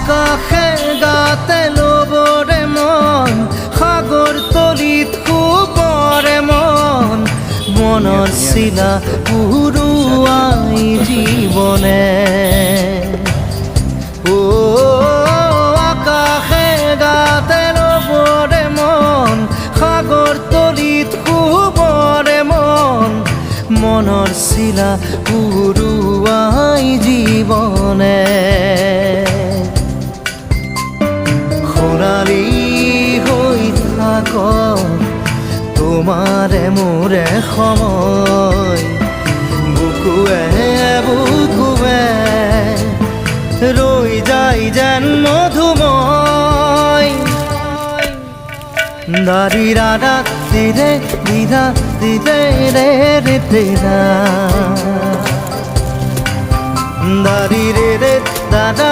আকাশে গাতে ল'বৰে মন সাগৰ তলিত শুবৰে মন মনৰ চিলা উৰুৱাই জীৱনে আকাশে গাতে ল'বৰে মন সাগৰ তলিত শুবৰে মন মনৰ চিলা উৰুৱাই জীৱনে খৰালি হৈ থাক তোমাৰে মোৰে সময় বুকুৱে বুকুৱে ৰৈ যায় যেন মধুময় দাৰি ৰাধা দিদে দিদা দিদে ৰে ৰে দিদা দাৰি ৰে ৰে দাদা